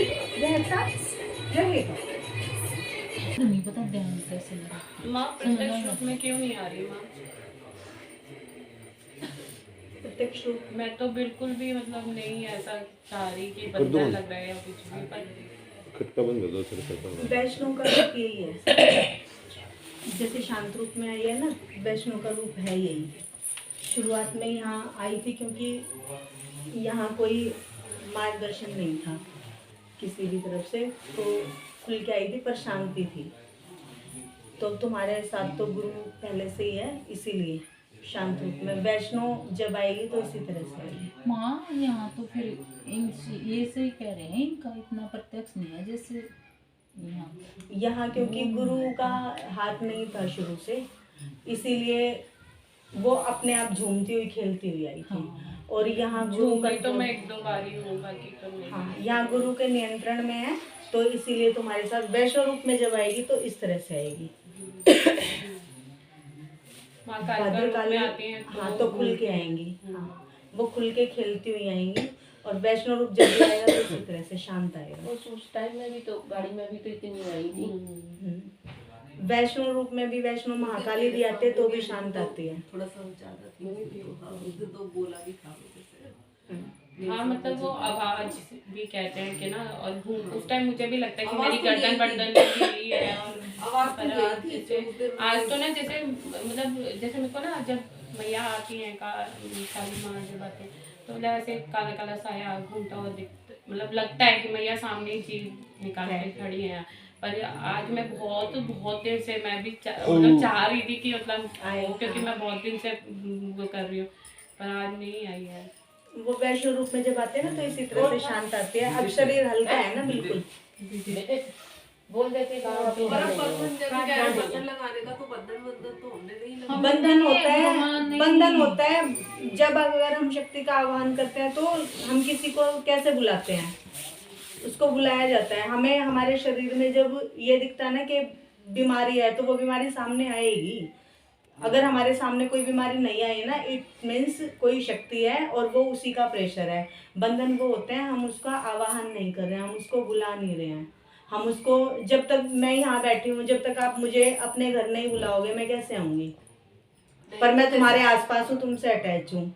रहता रहेगा। नहीं पता ध्यान कैसे लगा। माँ प्रत्यक्ष रूप में क्यों नहीं आ रही माँ? प्रत्यक्ष रूप मैं तो बिल्कुल भी मतलब नहीं ऐसा चाह रही कि कर दो बंधन बंद। लग रहा है या कुछ भी, पर खटका बंद कर दो, सिर पे। वैष्णव का रूप यही है। जैसे शांत रूप में आई है ना, वैष्णव का रूप है यही। शुरुआत में यहाँ आई थी क्योंकि यहाँ कोई मार्गदर्शन नहीं था किसी भी तरफ से, तो खुल के आई थी पर शांति थी। तो तुम्हारे साथ तो गुरु पहले से ही है, इसीलिए शांत रूप में। वैष्णव जब आएगी तो इसी तरह से आएगी। माँ यहाँ तो फिर ये सही कह रहे हैं, इनका इतना प्रत्यक्ष नहीं है जैसे यहाँ क्योंकि गुरु का हाथ नहीं था शुरू से, इसीलिए वो अपने आप झूमती हुई खेलती हुई आई थी। हाँ। और यहाँ गुरु का तो मैं 1-2 बार ही हूँ, बाकी तो नहीं। हाँ, यहाँ गुरु के नियंत्रण में है, तो इसीलिए तुम्हारे साथ वैष्णव रूप में जब आएगी तो इस तरह से आएगी। भद्रकाली में आती हैं हाँ तो खुल के आएंगी। हाँ, वो खुल के खेलती हुई आएंगी। और वैष्णव रूप जब भी आएगा तो इसी तरह से शांत आएगा। उस टाइम में भी तो गाड़ी में भी तो इतनी आई थी। वैष्णव रूप में भी वैष्णव महाकाली भी आते तो भी शांत आती है। थोड़ा सा ज्यादा थी, तो बोला भी था। हाँ मतलब वो आवाज भी कहते हैं कि ना, और उस टाइम मुझे भी लगता है कि मेरी गर्दन वर्दन यही है। और आज तो ना जैसे मतलब जैसे मेरे को ना जब मैया आती हैं काली माँ जब आते हैं तो मतलब ऐसे काला काला साया घूमता हुआ मतलब लगता है कि मैया सामने ही चीज निकाल के खड़ी है। पर आज मैं बहुत बहुत देर से मैं भी मतलब चाह रही थी कि मतलब क्योंकि मैं बहुत दिन से वो कर रही हूँ, पर आज नहीं आई है। वो वैष्णव रूप में जब आते हैं ना तो इसी तरह से शांत आते हैं। अब शरीर हल्का है ना बिल्कुल। बोल देते बंधन होता है जब अगर हम शक्ति का आह्वान करते हैं तो हम किसी को कैसे बुलाते हैं, उसको बुलाया जाता है। हमें हमारे शरीर में जब ये दिखता है ना कि बीमारी है तो वो बीमारी सामने आएगी। अगर हमारे सामने कोई बीमारी नहीं आई ना, इट मीन्स कोई शक्ति है और वो उसी का प्रेशर है। बंधन वो होते हैं, हम उसका आवाहन नहीं कर रहे हैं, हम उसको बुला नहीं रहे हैं। हम उसको, जब तक मैं यहाँ बैठी हूँ, जब तक आप मुझे अपने घर नहीं बुलाओगे मैं कैसे आऊँगी? पर मैं तुम्हारे आसपास हूँ, तुमसे अटैच हूँ,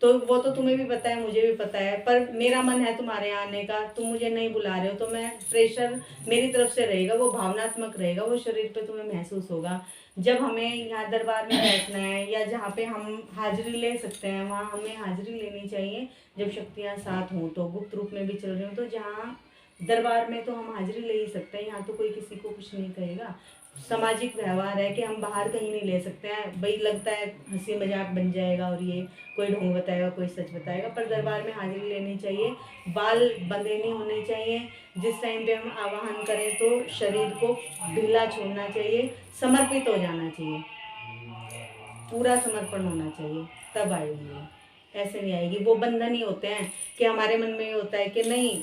तो वो तो तुम्हें भी पता है, मुझे भी पता है। पर मेरा मन है तुम्हारे यहाँ आने का, तुम मुझे नहीं बुला रहे हो, तो मैं प्रेशर मेरी तरफ से रहेगा, वो भावनात्मक रहेगा, वो शरीर पे तुम्हें महसूस होगा। जब हमें यहाँ दरबार में बैठना है या जहाँ पे हम हाजिरी ले सकते हैं वहाँ हमें हाजिरी लेनी चाहिए। जब शक्तियाँ साथ हों तो गुप्त रूप में भी चल रही हूँ तो जहाँ दरबार में तो हम हाजिरी ले ही सकते हैं। यहाँ तो कोई किसी को कुछ नहीं कहेगा। सामाजिक व्यवहार है कि हम बाहर कहीं नहीं ले सकते हैं भाई, लगता है हंसी मजाक बन जाएगा और ये कोई ढोंग बताएगा कोई सच बताएगा। पर दरबार में हाजिरी लेनी चाहिए, बाल बंधे नहीं होने चाहिए। जिस टाइम पे हम आवाहन करें तो शरीर को ढीला छोड़ना चाहिए, समर्पित हो जाना चाहिए, पूरा समर्पण होना चाहिए, तब आएगी। ऐसे नहीं आएगी। वो बंधन ही होते हैं कि हमारे मन में ये होता है कि नहीं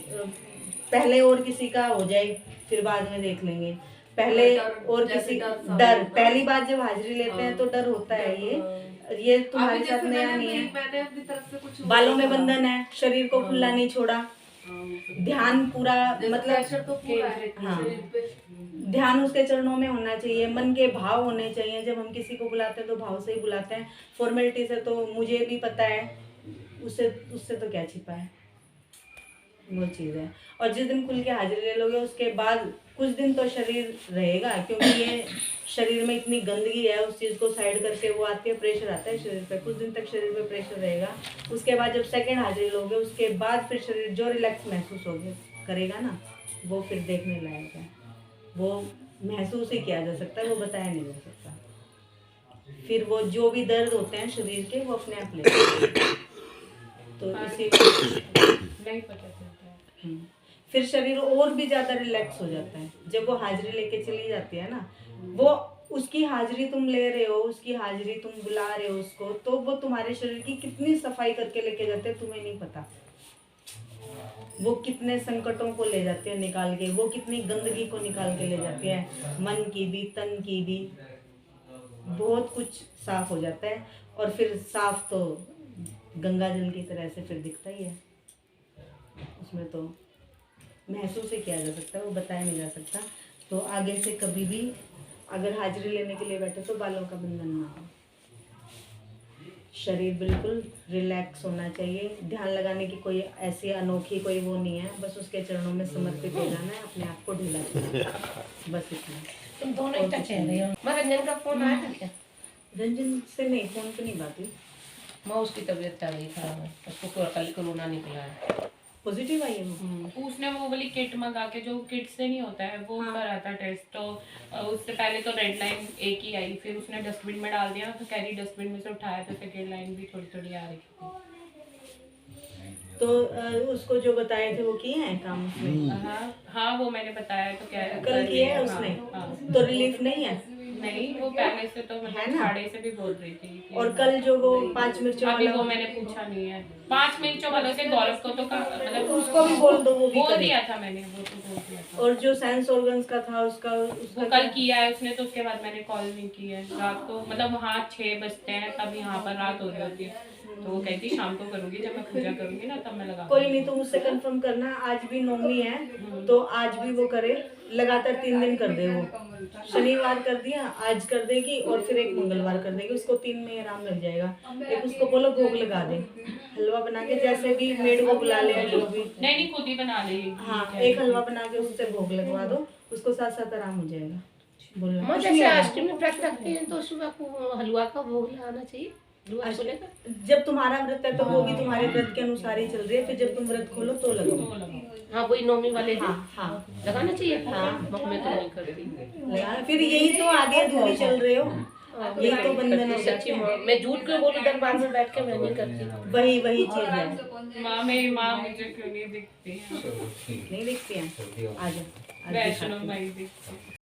पहले और किसी का हो जाए फिर बाद में देख लेंगे। पहले और किसी डर, पहली बार जब हाजिरी लेते हैं तो डर होता है। ये तुम्हारे साथ नया नहीं है। मैंने अपनी तरफ से कुछ बालों में बंधन है, शरीर को खुला नहीं छोड़ा, ध्यान पूरा मतलब तो पूरा है। हाँ, ध्यान उसके चरणों में होना चाहिए, मन के भाव होने चाहिए। जब हम किसी को बुलाते हैं तो भाव से ही बुलाते हैं। फॉर्मेलिटी से तो मुझे भी पता है, उससे तो क्या छिपा है, वो चीज़ है। और जिस दिन खुल के हाजिरी ले लोगे उसके बाद कुछ दिन तो शरीर रहेगा, क्योंकि ये शरीर में इतनी गंदगी है, उस चीज़ को साइड करके वो आती है, प्रेशर आता है शरीर पे, कुछ दिन तक शरीर पे प्रेशर रहेगा। उसके बाद जब सेकंड हाजिरी लोगे उसके बाद फिर शरीर जो रिलैक्स महसूस होगा करेगा ना, वो फिर देखने लायक है। वो महसूस ही किया जा सकता है, वो बताया नहीं जा सकता। फिर वो जो भी दर्द होते हैं शरीर के वो अपने आप ले तो इसी नहीं पता चलता है। फिर शरीर और भी ज़्यादा रिलैक्स हो जाता है जब वो हाजिरी लेके चली जाती है ना। वो उसकी हाजिरी तुम ले रहे हो, उसकी हाजिरी तुम बुला रहे हो उसको, तो वो तुम्हारे शरीर की कितनी सफाई करके लेके जाते हैं तुम्हें नहीं पता। वो कितने संकटों को ले जाते हैं निकाल के, वो कितनी गंदगी को निकाल के ले जाते हैं, मन की भी तन की भी, बहुत कुछ साफ हो जाता है। और फिर साफ तो गंगा जल की तरह से फिर दिखता ही है, उसमें तो महसूस ही किया जा सकता है, वो बताया नहीं जा सकता। तो आगे से कभी भी अगर हाजिरी लेने के लिए बैठे तो बालों का बंधन ना हो। शरीर बिल्कुल रिलैक्स होना चाहिए, ध्यान लगाने की कोई ऐसी अनोखी कोई वो नहीं है, बस उसके चरणों में समर्पित हो जाना है, अपने आप को ढीला करना है, बस इतना। तुम दोनों ही कह रहे हो। मैं रंजन का फोन आया था क्या? रंजन से नहीं, फोन पे नहीं बात हुई। माँ उसकी तबीयत चल रही खराब है, उसको कल कोरोना निकला है। पॉजिटिव आई है वो। उसने वो वाली किट मंगा के, जो किट से नहीं होता है वो करा था टेस्ट, तो उससे पहले तो रेड लाइन एक ही आई, फिर उसने डस्टबिन में डाल दिया, तो कह रही डस्टबिन में से उठाया तो सेकेंड लाइन भी थोड़ी थोड़ी आ रही थी। तो उसको जो बताए थे वो किए हैं काम उसने? हाँ वो मैंने बताया तो क्या कल किया है उसने? हाँ। तो रिलीफ नहीं है? नहीं, वो पहले से तो है मतलब ना? छाड़े से भी बोल रही थी। और कल जो वो 5 मिर्चों अभी वाला, वो मैंने पूछा नहीं है। 5 मिर्चों वालों से गौरव को तो मतलब उसको भी बोल दो, वो भी बोल करे। दिया था मैंने, वो तो बोल दिया था। और जो सेंस ऑर्गन्स का था उसका वो कल किया है उसने, तो उसके बाद मैंने कॉल नहीं की है रात को, मतलब वहाँ 6 बजते हैं तब यहाँ पर रात हो रही होती है, तो वो कहती शाम को करूंगी, जब मैं पूजा करूंगी ना तब मैं लगा। कोई नहीं, तो मुझसे कंफर्म करना। आज भी नौमी है तो आज भी वो करे, लगातार 3 दिन कर दे। वो शनिवार कर दिया, आज कर देगी और फिर एक मंगलवार कर देगी, उसको 3 में आराम लग जाएगा। एक उसको बोलो भोग लगा दे, हलवा बना के, जैसे भी मेड को बुला ले जो भी। नहीं खुद ही बना लेगी। हाँ, एक हलवा बना के उससे भोग लगवा दो, उसको साथ साथ आराम हो जाएगा। बोलना माँ कुछ जैसे नहीं है। अष्टमी व्रत रखते हैं तो सुबह को हलवा का भोग लगाना चाहिए, हलवा छोले का। जब तुम्हारा व्रत है तो वो भी तुम्हारे व्रत के अनुसार ही चल रही है, फिर जब तुम व्रत खोलो तो लगाओ। हाँ वही नौमी वाले दिन हाँ हाँ लगाना चाहिए। हाँ। मैं तो नहीं करती। लगा, फिर यही तो आगे अधूरी चल रहे हो, यही तो बंधन हो सच्ची माँ, मैं झूठ क्यों बोलूं दरबार में बैठ के, मैं नहीं करती। वही चीज है। माँ मेरी माँ मुझे क्यों नहीं दिखती है? नहीं दिखती है? आजा वैष्णो माई दिखती है।